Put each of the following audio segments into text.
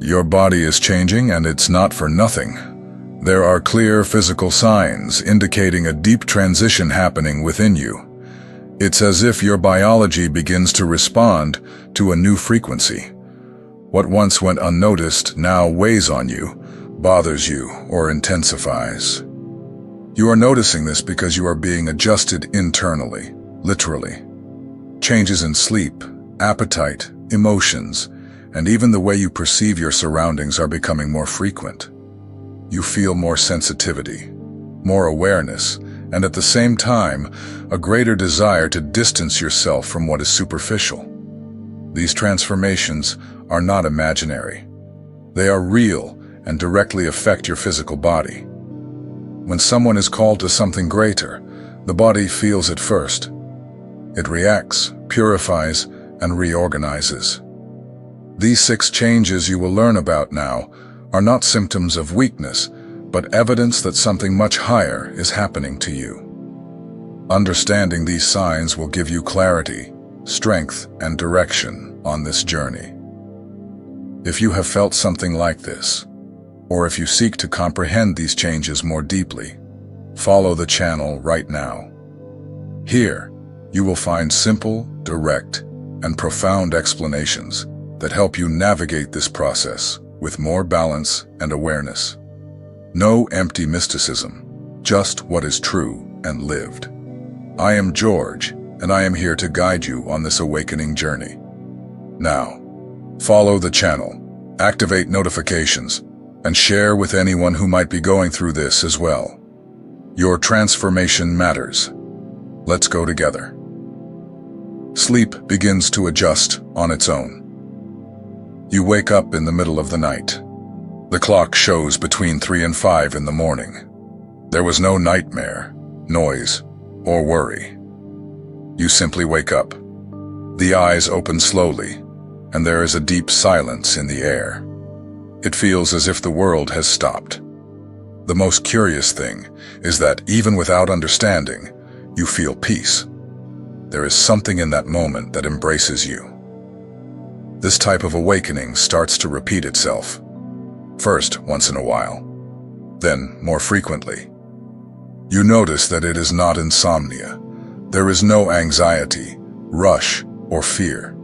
Your body is changing, and it's not for nothing. There are clear physical signs indicating a deep transition happening within you. It's as if your biology begins to respond to a new frequency. What once went unnoticed now weighs on you, bothers you, or intensifies. You are noticing this because you are being adjusted internally, literally. Changes in sleep, appetite, emotions, and even the way you perceive your surroundings are becoming more frequent. You feel more sensitivity, more awareness, and at the same time, a greater desire to distance yourself from what is superficial. These transformations are not imaginary. They are real and directly affect your physical body. When someone is called to something greater, the body feels it first. It reacts, purifies, and reorganizes. These 6 changes you will learn about now are not symptoms of weakness, but evidence that something much higher is happening to you. Understanding these signs will give you clarity, strength, and direction on this journey. If you have felt something like this, or if you seek to comprehend these changes more deeply, follow the channel right now. Here, you will find simple, direct, and profound explanations that help you navigate this process with more balance and awareness. No empty mysticism, just what is true and lived. I am George, and I am here to guide you on this awakening journey. Now, follow the channel, activate notifications, and share with anyone who might be going through this as well. Your transformation matters. Let's go together. Sleep begins to adjust on its own. You wake up in the middle of the night. The clock shows between 3 and 5 in the morning. There was no nightmare, noise, or worry. You simply wake up. The eyes open slowly, and there is a deep silence in the air. It feels as if the world has stopped. The most curious thing is that even without understanding, you feel peace. There is something in that moment that embraces you. This type of awakening starts to repeat itself. First, once in a while, then more frequently. You notice that it is not insomnia. There is no anxiety, rush, or fear.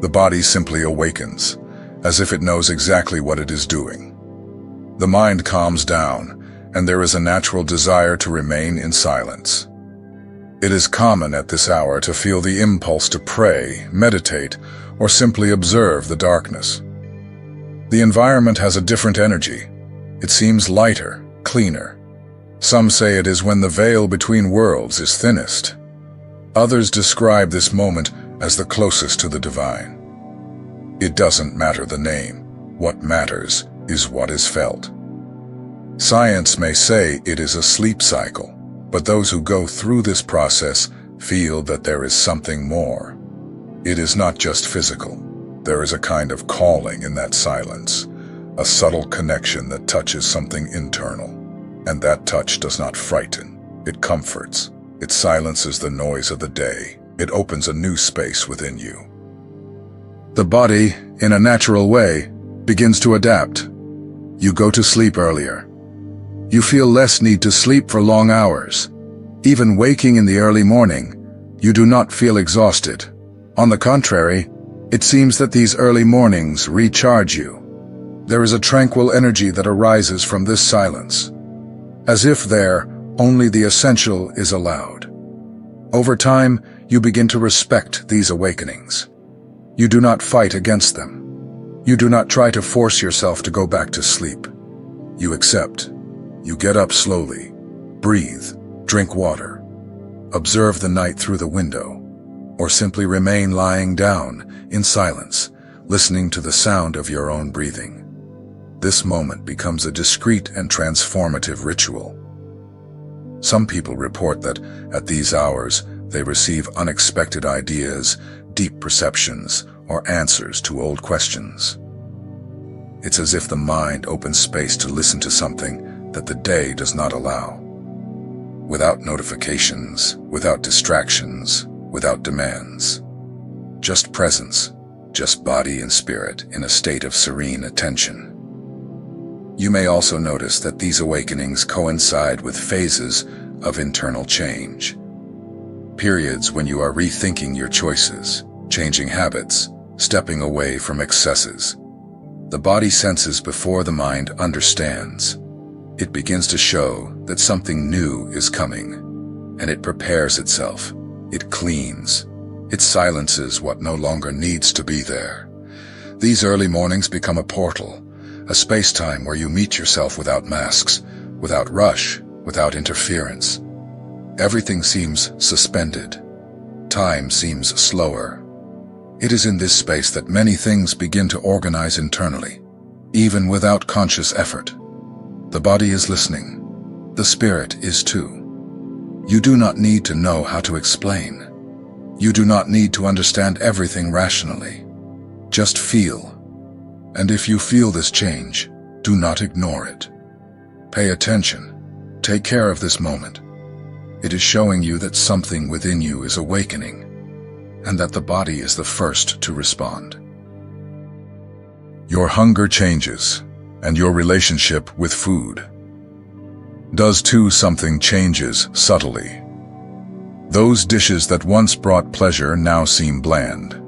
The body simply awakens, as if it knows exactly what it is doing. The mind calms down, and there is a natural desire to remain in silence. It is common at this hour to feel the impulse to pray, meditate, or simply observe the darkness. The environment has a different energy. It seems lighter, cleaner. Some say it is when the veil between worlds is thinnest. Others describe this moment as the closest to the divine. It doesn't matter the name. What matters is what is felt. Science may say it is a sleep cycle, but those who go through this process feel that there is something more. It is not just physical. There is a kind of calling in that silence, a subtle connection that touches something internal. And that touch does not frighten. It comforts. It silences the noise of the day. It opens a new space within you. The body, in a natural way, begins to adapt. You go to sleep earlier. You feel less need to sleep for long hours. Even waking in the early morning, you do not feel exhausted. On the contrary, it seems that these early mornings recharge you. There is a tranquil energy that arises from this silence, as if there only the essential is allowed. Over time, you begin to respect these awakenings. You do not fight against them. You do not try to force yourself to go back to sleep. You accept. You get up slowly, breathe, drink water, observe the night through the window, or simply remain lying down in silence, listening to the sound of your own breathing. This moment becomes a discreet and transformative ritual. Some people report that at these hours they receive unexpected ideas, deep perceptions, or answers to old questions. It's as if the mind opens space to listen to something that the day does not allow. Without notifications, without distractions, without demands. Just presence, just body and spirit in a state of serene attention. You may also notice that these awakenings coincide with phases of internal change. Periods when you are rethinking your choices, changing habits, stepping away from excesses. The body senses before the mind understands. It begins to show that something new is coming, and it prepares itself. It cleans. It silences what no longer needs to be there. These early mornings become a portal, a space-time where you meet yourself without masks, without rush, without interference. Everything seems suspended. Time seems slower. It is in this space that many things begin to organize internally, even without conscious effort. The body is listening. The spirit is too. You do not need to know how to explain. You do not need to understand everything rationally. Just feel. And if you feel this change, do not ignore it. Pay attention. Take care of this moment. It is showing you that something within you is awakening, and that the body is the first to respond. Your hunger changes, and your relationship with food does too. Something changes subtly. Those dishes that once brought pleasure now seem bland.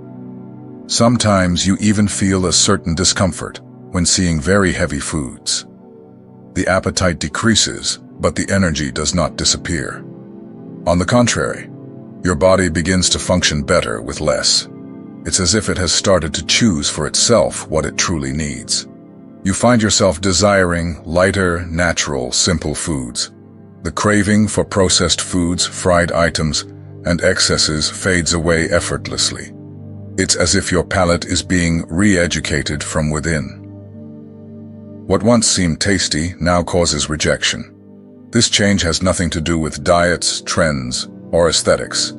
Sometimes you even feel a certain discomfort when seeing very heavy foods. The appetite decreases, but the energy does not disappear. On the contrary, your body begins to function better with less. It's as if it has started to choose for itself what it truly needs. You find yourself desiring lighter, natural, simple foods. The craving for processed foods, fried items, and excesses fades away effortlessly. It's as if your palate is being re-educated from within. What once seemed tasty now causes rejection. This change has nothing to do with diets, trends, or aesthetics.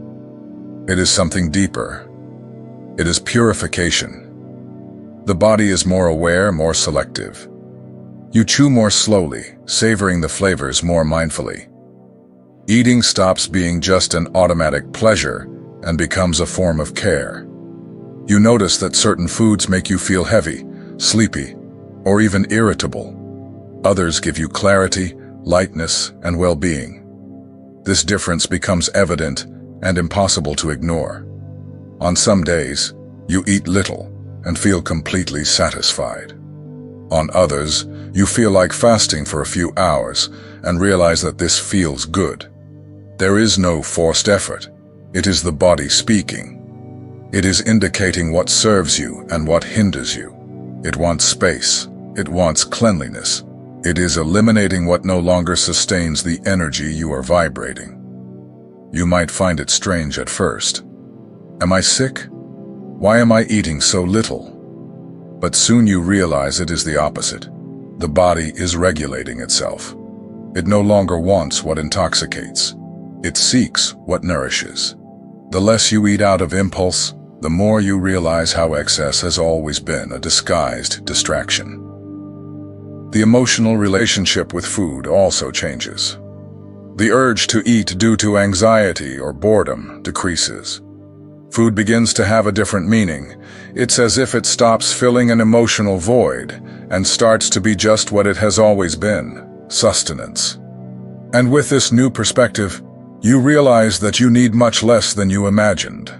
It is something deeper. It is purification. The body is more aware, more selective. You chew more slowly, savoring the flavors more mindfully. Eating stops being just an automatic pleasure and becomes a form of care. You notice that certain foods make you feel heavy, sleepy, or even irritable. Others give you clarity, lightness, and well-being. This difference becomes evident and impossible to ignore. On some days, you eat little and feel completely satisfied. On others, you feel like fasting for a few hours and realize that this feels good. There is no forced effort. It is the body speaking. It is indicating what serves you and what hinders you. It wants space. It wants cleanliness. It is eliminating what no longer sustains the energy you are vibrating. You might find it strange at first. Am I sick? Why am I eating so little? But soon you realize it is the opposite. The body is regulating itself. It no longer wants what intoxicates. It seeks what nourishes. The less you eat out of impulse, the more you realize how excess has always been a disguised distraction. The emotional relationship with food also changes. The urge to eat due to anxiety or boredom decreases. Food begins to have a different meaning. It's as if it stops filling an emotional void and starts to be just what it has always been, sustenance. And with this new perspective, you realize that you need much less than you imagined.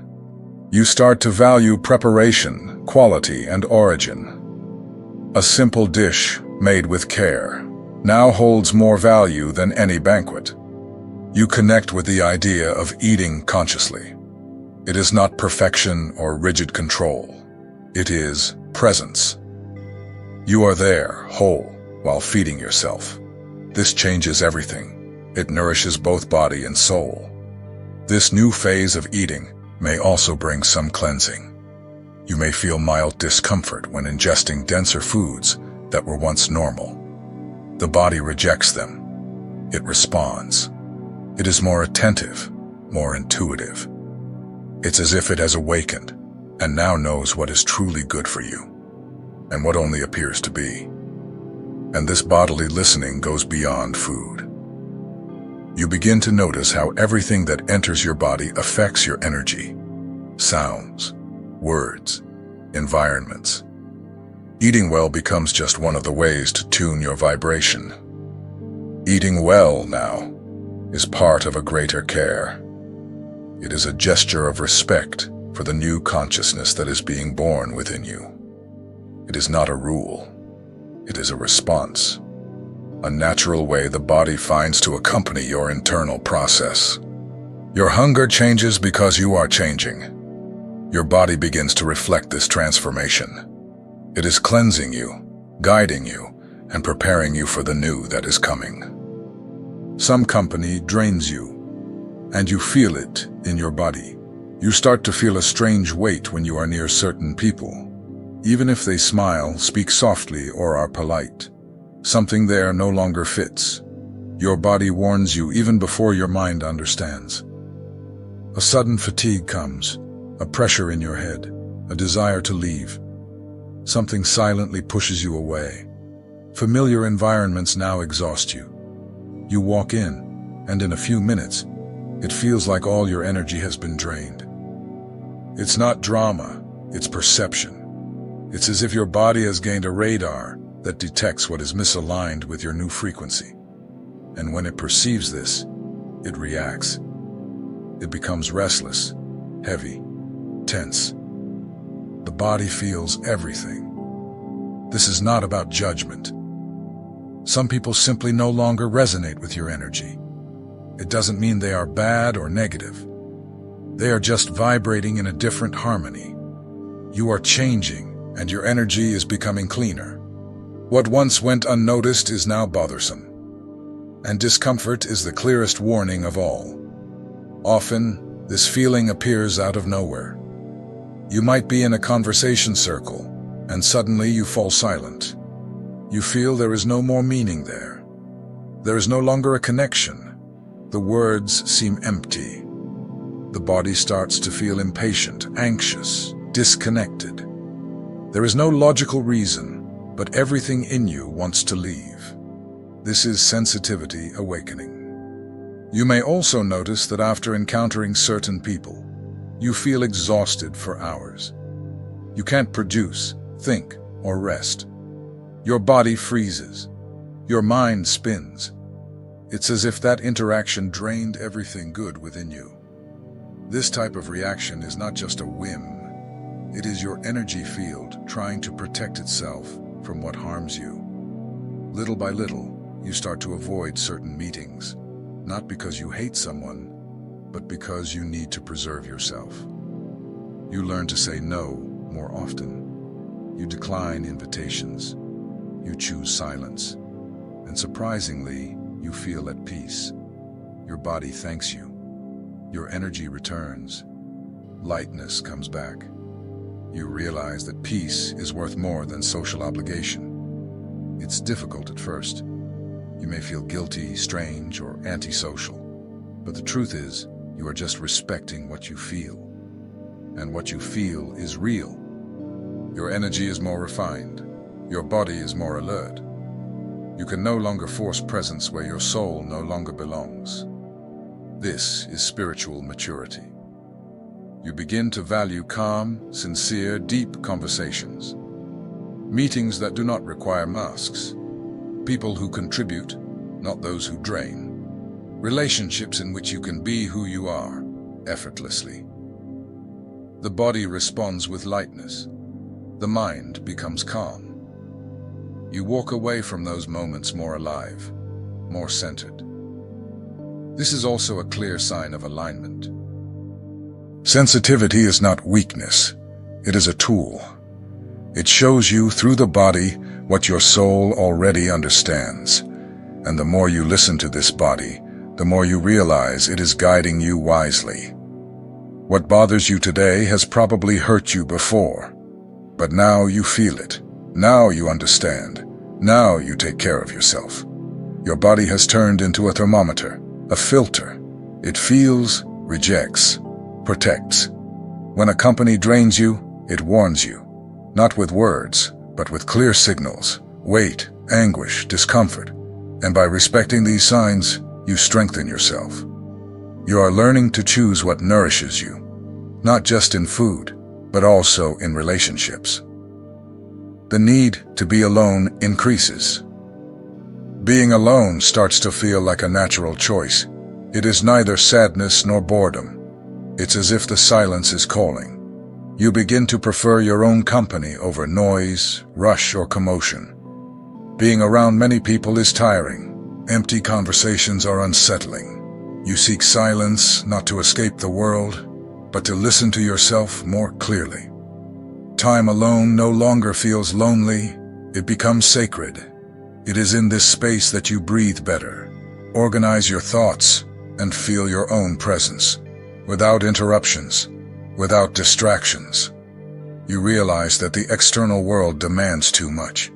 You start to value preparation, quality, and origin. A simple dish made with care now holds more value than any banquet. You connect with the idea of eating consciously. It is not perfection or rigid control. It is presence. You are there, whole, while feeding yourself. This changes everything. It nourishes both body and soul. This new phase of eating may also bring some cleansing. You may feel mild discomfort when ingesting denser foods that were once normal. The body rejects them. It responds. It is more attentive, more intuitive. It's as if it has awakened and now knows what is truly good for you and what only appears to be. And this bodily listening goes beyond food. You begin to notice how everything that enters your body affects your energy. Sounds, words, environments. Eating well becomes just one of the ways to tune your vibration. Eating well now is part of a greater care. It is a gesture of respect for the new consciousness that is being born within you. It is not a rule. It is a response, a natural way the body finds to accompany your internal process. Your hunger changes because you are changing. Your body begins to reflect this transformation. It is cleansing you, guiding you, and preparing you for the new that is coming. Some company drains you, and you feel it in your body. You start to feel a strange weight when you are near certain people. Even if they smile, speak softly, or are polite, something there no longer fits. Your body warns you even before your mind understands. A sudden fatigue comes, a pressure in your head, a desire to leave. Something silently pushes you away. Familiar environments now exhaust you. You walk in, and in a few minutes, it feels like all your energy has been drained. It's not drama, it's perception. It's as if your body has gained a radar that detects what is misaligned with your new frequency. And when it perceives this, it reacts. It becomes restless, heavy, tense. The body feels everything. This is not about judgment. Some people simply no longer resonate with your energy. It doesn't mean they are bad or negative. They are just vibrating in a different harmony. You are changing, and your energy is becoming cleaner. What once went unnoticed is now bothersome. And discomfort is the clearest warning of all. Often, this feeling appears out of nowhere. You might be in a conversation circle, and suddenly you fall silent. You feel there is no more meaning there. There is no longer a connection. The words seem empty. The body starts to feel impatient, anxious, disconnected. There is no logical reason, but everything in you wants to leave. This is sensitivity awakening. You may also notice that after encountering certain people, you feel exhausted for hours. You can't produce, think, or rest. Your body freezes. Your mind spins. It's as if that interaction drained everything good within you. This type of reaction is not just a whim. It is your energy field trying to protect itself from what harms you. Little by little, you start to avoid certain meetings, not because you hate someone, but because you need to preserve yourself. You learn to say no more often. You decline invitations. You choose silence. And surprisingly, you feel at peace. Your body thanks you. Your energy returns. Lightness comes back. You realize that peace is worth more than social obligation. It's difficult at first. You may feel guilty, strange, or antisocial. But the truth is, you are just respecting what you feel. And what you feel is real. Your energy is more refined. Your body is more alert. You can no longer force presence where your soul no longer belongs. This is spiritual maturity. You begin to value calm, sincere, deep conversations. Meetings that do not require masks. People who contribute, not those who drain. Relationships in which you can be who you are, effortlessly. The body responds with lightness. The mind becomes calm. You walk away from those moments more alive, more centered. This is also a clear sign of alignment. Sensitivity is not weakness. It is a tool. It shows you through the body what your soul already understands. And the more you listen to this body, the more you realize it is guiding you wisely. What bothers you today has probably hurt you before. But now you feel it. Now you understand. Now you take care of yourself. Your body has turned into a thermometer, a filter. It feels, rejects, protects. When a company drains you, it warns you. Not with words, but with clear signals, weight, anguish, discomfort. And by respecting these signs, you strengthen yourself. You are learning to choose what nourishes you, not just in food, but also in relationships. The need to be alone increases. Being alone starts to feel like a natural choice. It is neither sadness nor boredom. It's as if the silence is calling. You begin to prefer your own company over noise, rush, or commotion. Being around many people is tiring. Empty conversations are unsettling. You seek silence not to escape the world, but to listen to yourself more clearly. Time alone no longer feels lonely, it becomes sacred. It is in this space that you breathe better, organize your thoughts, and feel your own presence. Without interruptions, without distractions. You realize that the external world demands too much,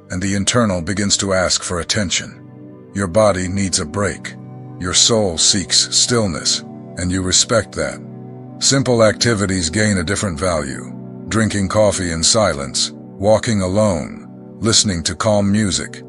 and the internal begins to ask for attention. Your body needs a break, your soul seeks stillness, and you respect that. Simple activities gain a different value. Drinking coffee in silence, walking alone, listening to calm music.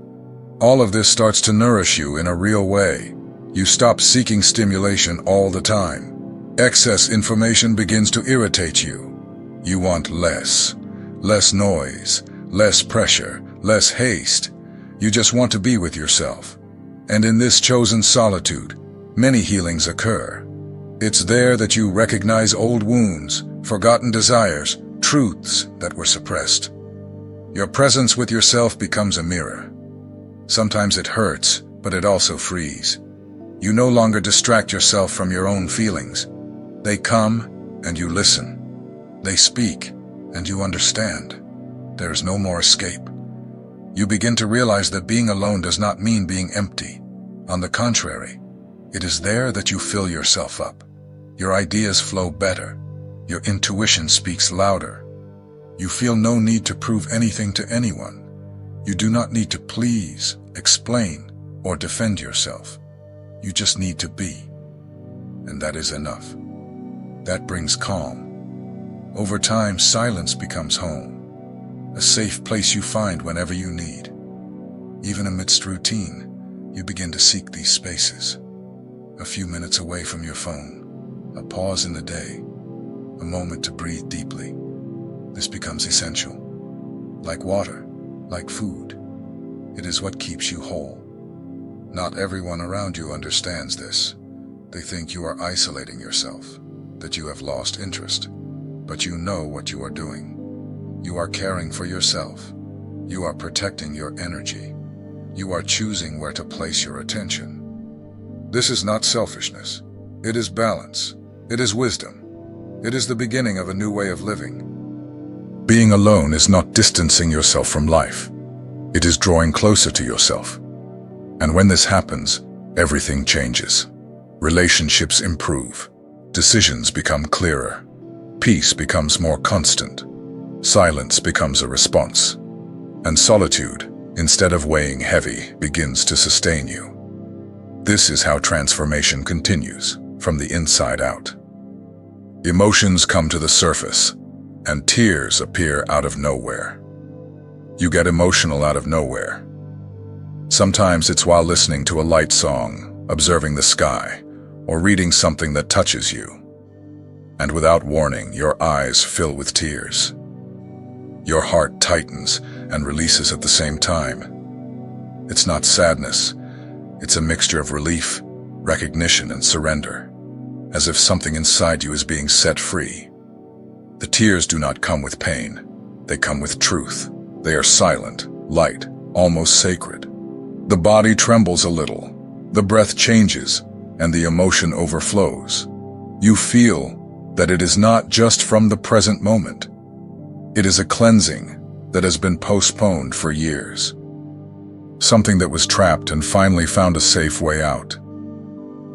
All of this starts to nourish you in a real way. You stop seeking stimulation all the time. Excess information begins to irritate you. You want less. Less noise, less pressure, less haste. You just want to be with yourself. And in this chosen solitude, many healings occur. It's there that you recognize old wounds, forgotten desires, truths that were suppressed. Your presence with yourself becomes a mirror. Sometimes it hurts, but it also frees. You no longer distract yourself from your own feelings. They come, and you listen. They speak, and you understand. There is no more escape. You begin to realize that being alone does not mean being empty. On the contrary, it is there that you fill yourself up. Your ideas flow better. Your intuition speaks louder. You feel no need to prove anything to anyone. You do not need to please, explain, or defend yourself. You just need to be. And that is enough. That brings calm. Over time, silence becomes home, a safe place you find whenever you need. Even amidst routine, you begin to seek these spaces. A few minutes away from your phone, a pause in the day, a moment to breathe deeply. This becomes essential. Like water, like food, it is what keeps you whole. Not everyone around you understands this. They think you are isolating yourself, that you have lost interest. But you know what you are doing. You are caring for yourself. You are protecting your energy. You are choosing where to place your attention. This is not selfishness. It is balance. It is wisdom. It is the beginning of a new way of living. Being alone is not distancing yourself from life. It is drawing closer to yourself. And when this happens, everything changes. Relationships improve. Decisions become clearer. Peace becomes more constant. Silence becomes a response. And solitude, instead of weighing heavy, begins to sustain you. This is how transformation continues, from the inside out. Emotions come to the surface, and tears appear out of nowhere. You get emotional out of nowhere. Sometimes it's while listening to a light song, observing the sky, or reading something that touches you. And without warning, your eyes fill with tears. Your heart tightens and releases at the same time. It's not sadness. It's a mixture of relief, recognition, and surrender, as if something inside you is being set free. The tears do not come with pain. They come with truth. They are silent, light, almost sacred. The body trembles a little. The breath changes, and the emotion overflows. You feel that it is not just from the present moment. It is a cleansing that has been postponed for years. Something that was trapped and finally found a safe way out.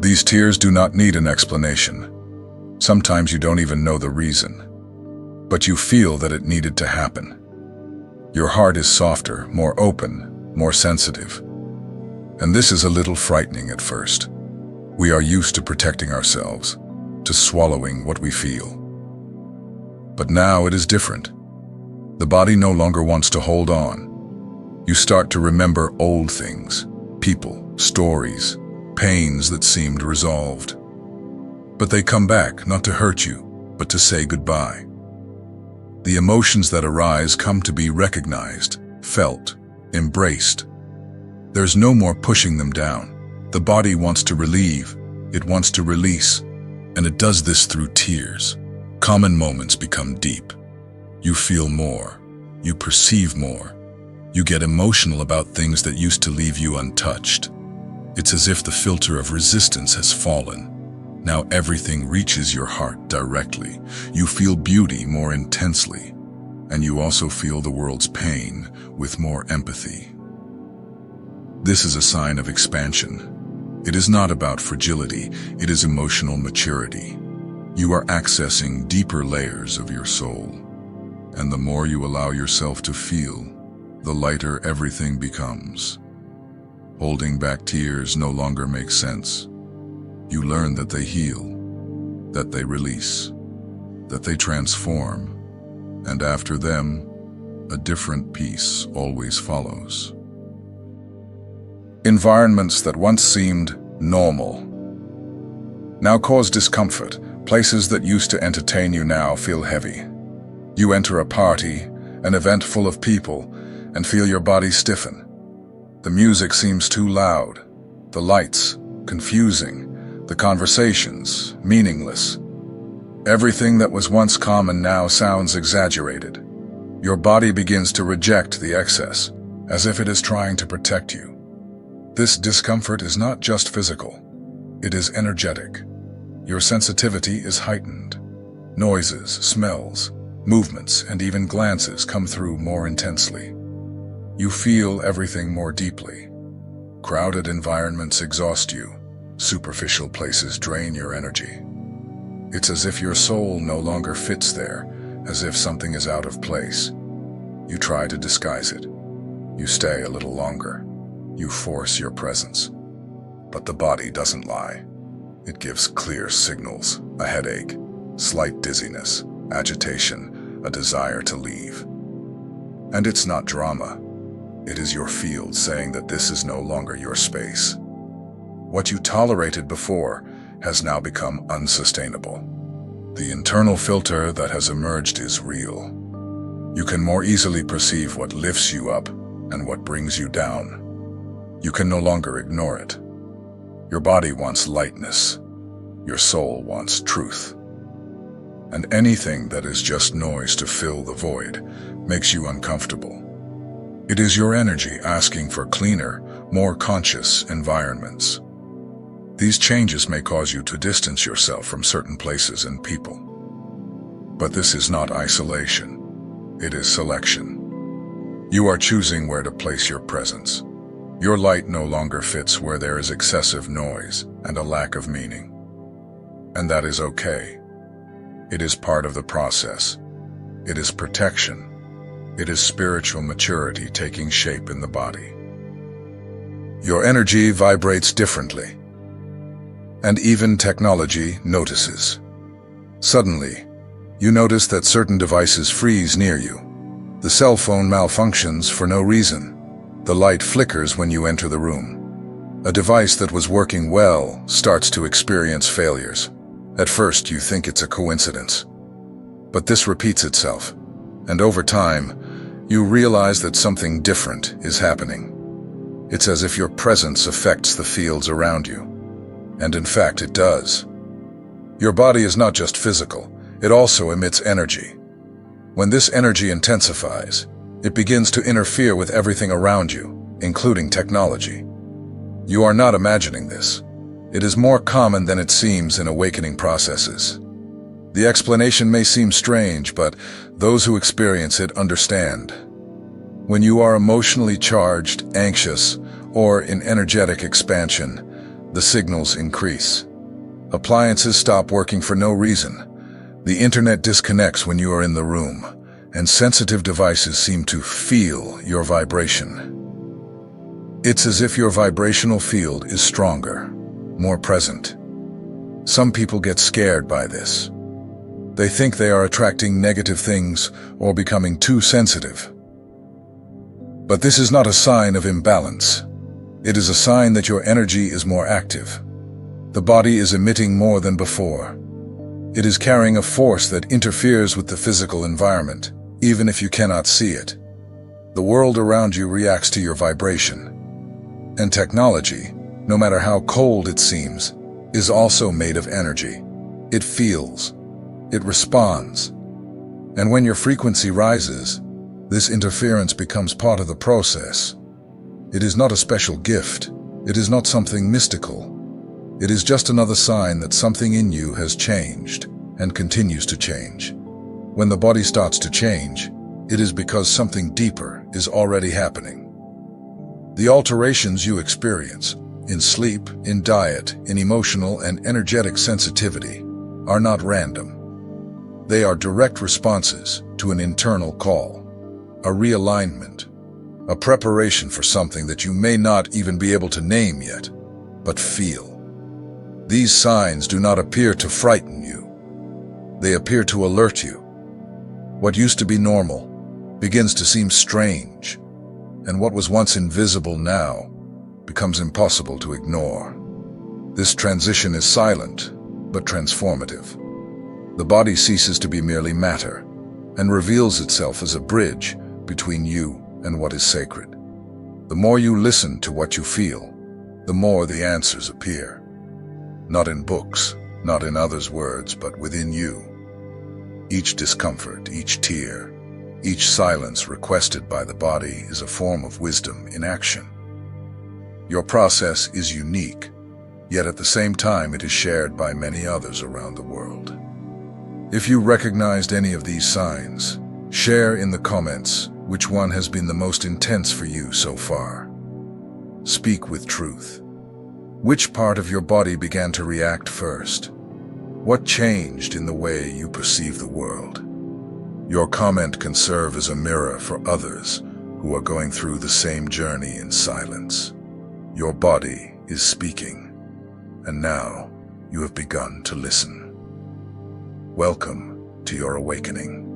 These tears do not need an explanation. Sometimes you don't even know the reason. But you feel that it needed to happen. Your heart is softer, more open, more sensitive. And this is a little frightening at first. We are used to protecting ourselves, to swallowing what we feel. But now it is different. The body no longer wants to hold on. You start to remember old things, people, stories, pains that seemed resolved. But they come back not to hurt you, but to say goodbye. The emotions that arise come to be recognized, felt, embraced. There's no more pushing them down. The body wants to relieve, it wants to release, and it does this through tears. Common moments become deep. You feel more, you perceive more, you get emotional about things that used to leave you untouched. It's as if the filter of resistance has fallen. Now everything reaches your heart directly. You feel beauty more intensely, and you also feel the world's pain with more empathy. This is a sign of expansion. It is not about fragility, it is emotional maturity. You are accessing deeper layers of your soul, and the more you allow yourself to feel, the lighter everything becomes. Holding back tears no longer makes sense. You learn that they heal, that they release, that they transform, and after them, a different peace always follows. Environments that once seemed normal now cause discomfort. Places that used to entertain you now feel heavy. You enter a party, an event full of people, and feel your body stiffen. The music seems too loud, the lights confusing, the conversations meaningless. Everything that was once common now sounds exaggerated. Your body begins to reject the excess, as if it is trying to protect you. This discomfort is not just physical, it is energetic. Your sensitivity is heightened. Noises, smells, movements, and even glances come through more intensely. You feel everything more deeply. Crowded environments exhaust you. Superficial places drain your energy. It's as if your soul no longer fits there, as if something is out of place. You try to disguise it. You stay a little longer. You force your presence. But the body doesn't lie. It gives clear signals: a headache, slight dizziness, agitation, a desire to leave. And it's not drama. It is your field saying that this is no longer your space. What you tolerated before has now become unsustainable. The internal filter that has emerged is real. You can more easily perceive what lifts you up and what brings you down. You can no longer ignore it. Your body wants lightness. Your soul wants truth. And anything that is just noise to fill the void makes you uncomfortable. It is your energy asking for cleaner, more conscious environments. These changes may cause you to distance yourself from certain places and people. But this is not isolation. It is selection. You are choosing where to place your presence. Your light no longer fits where there is excessive noise and a lack of meaning. And that is okay. It is part of the process. It is protection. It is spiritual maturity taking shape in the body. Your energy vibrates differently. And even technology notices. Suddenly, you notice that certain devices freeze near you. The cell phone malfunctions for no reason. The light flickers when you enter the room. A device that was working well starts to experience failures. At first, you think it's a coincidence. But this repeats itself, and over time, you realize that something different is happening. It's as if your presence affects the fields around you. And in fact, it does. Your body is not just physical, it also emits energy. When this energy intensifies, it begins to interfere with everything around you, including technology. You are not imagining this. It is more common than it seems in awakening processes. The explanation may seem strange, but those who experience it understand. When you are emotionally charged, anxious, or in energetic expansion, the signals increase. Appliances stop working for no reason. The internet disconnects when you are in the room, and sensitive devices seem to feel your vibration. It's as if your vibrational field is stronger, more present. Some people get scared by this. They think they are attracting negative things or becoming too sensitive. But this is not a sign of imbalance. It is a sign that your energy is more active. The body is emitting more than before. It is carrying a force that interferes with the physical environment, even if you cannot see it. The world around you reacts to your vibration. And technology, no matter how cold it seems, is also made of energy. It feels. It responds. And when your frequency rises, this interference becomes part of the process. It is not a special gift. It is not something mystical. It is just another sign that something in you has changed and continues to change. When the body starts to change, it is because something deeper is already happening. The alterations you experience in sleep, in diet, in emotional and energetic sensitivity are not random. They are direct responses to an internal call, a realignment, a preparation for something that you may not even be able to name yet, but feel. These signs do not appear to frighten you. They appear to alert you. What used to be normal begins to seem strange, and what was once invisible now becomes impossible to ignore. This transition is silent, but transformative. The body ceases to be merely matter and reveals itself as a bridge between you and what is sacred. The more you listen to what you feel, the more the answers appear. Not in books, not in others' words, but within you. Each discomfort, each tear, each silence requested by the body is a form of wisdom in action. Your process is unique, yet at the same time it is shared by many others around the world. If you recognized any of these signs, share in the comments which one has been the most intense for you so far. Speak with truth. Which part of your body began to react first? What changed in the way you perceive the world? Your comment can serve as a mirror for others who are going through the same journey in silence. Your body is speaking, and now you have begun to listen. Welcome to your awakening.